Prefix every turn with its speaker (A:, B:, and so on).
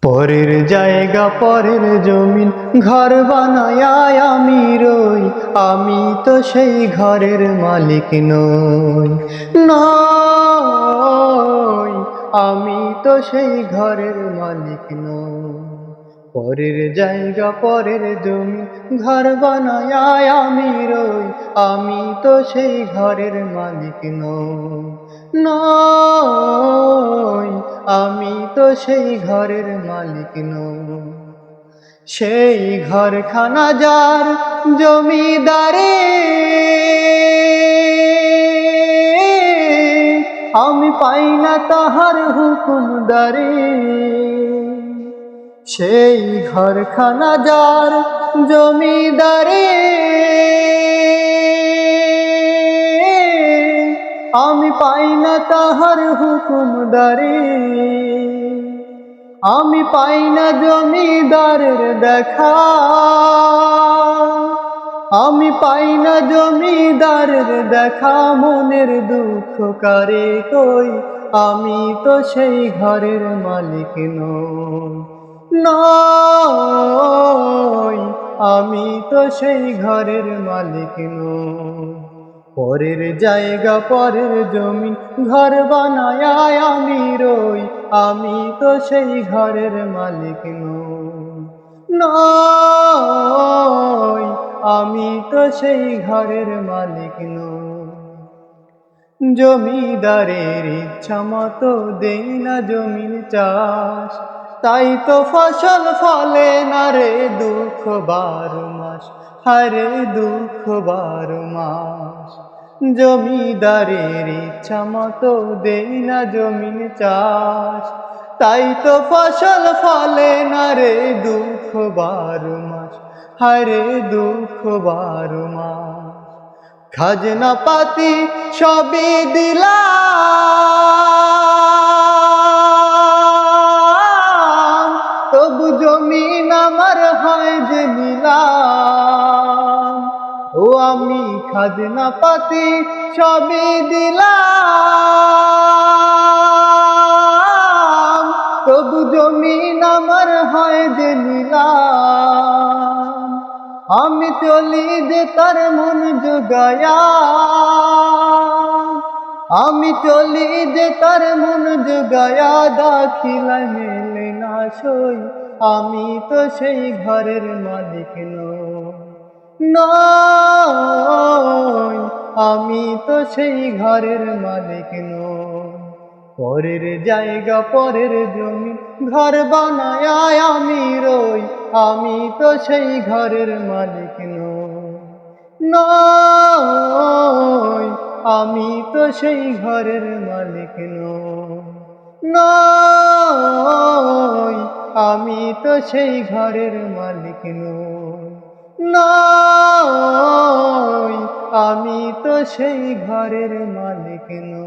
A: পরের জায়গা পরের জমিন ঘর বানায় আমি রই, আমি তো সেই ঘরের মালিক নই। নই, আমি তো সেই ঘরের মালিক নই। পরের জায়গা পরের জমিন ঘর বানায় আমি রই, আমি তো সেই ঘরের মালিক নই। নই, আমি তো সেই ঘরের মালিক নই। সেই ঘরখানা যার জমিদারে, আমি পাই না তাহার হুকুমদারে। সেই ঘরখানা যার জমিদারে, আমি পাই না তাহার হুকুমদারে। আমি পাই না জমিদারের দেখা, আমি পাই না জমিদারের দেখা। মনের দুঃখ কারে কই, আমি তো সেই ঘরের মালিক নই। নই, আমি তো সেই ঘরের মালিক নই। পরের জায়গা পরের জমিন ঘর বানায় আমি রই, আমি তো সেই ঘরের মালিক নই। নই, আমি তো সেই ঘরের মালিক নই। জমিদারের ইচ্ছা মতো দেই না জমির চাষ, তাই তো ফসল ফলে না রে দুঃখ 12 মাস। হারে দুঃখ 12 মাস। জমিদারের ইচ্ছা মতো দেই না জমির চাষ, তাই তো ফসল ফলে না রে দুঃখ 12 মাস। হারে দুঃখ 12 মাস। খাজনা পাতি সবই দিলাম, তবু জমিন আমার হয় যে নিলাম। ও আমি খাজনা পাতি সবই দিলাম, তবু জমিন আমার হয় যে নিলাম। আমি চলি যে তার মন জুগায়া, আমি চলি যে তার মন জুগায়া। দাখিলায় মেলে না সই, আমি তো সেই ঘরের মালিক নই। নই, আমি তো সেই ঘরের মালিক নই। পরের জায়গা পরের জমি ঘর বানায় আমি রই, আমি তো সেই ঘরের মালিক নই। নই, আমি তো সেই ঘরের মালিক নই। নই, আমি তো সেই ঘরের মালিক নই। নই, আমি তো সেই ঘরের মালিক নই।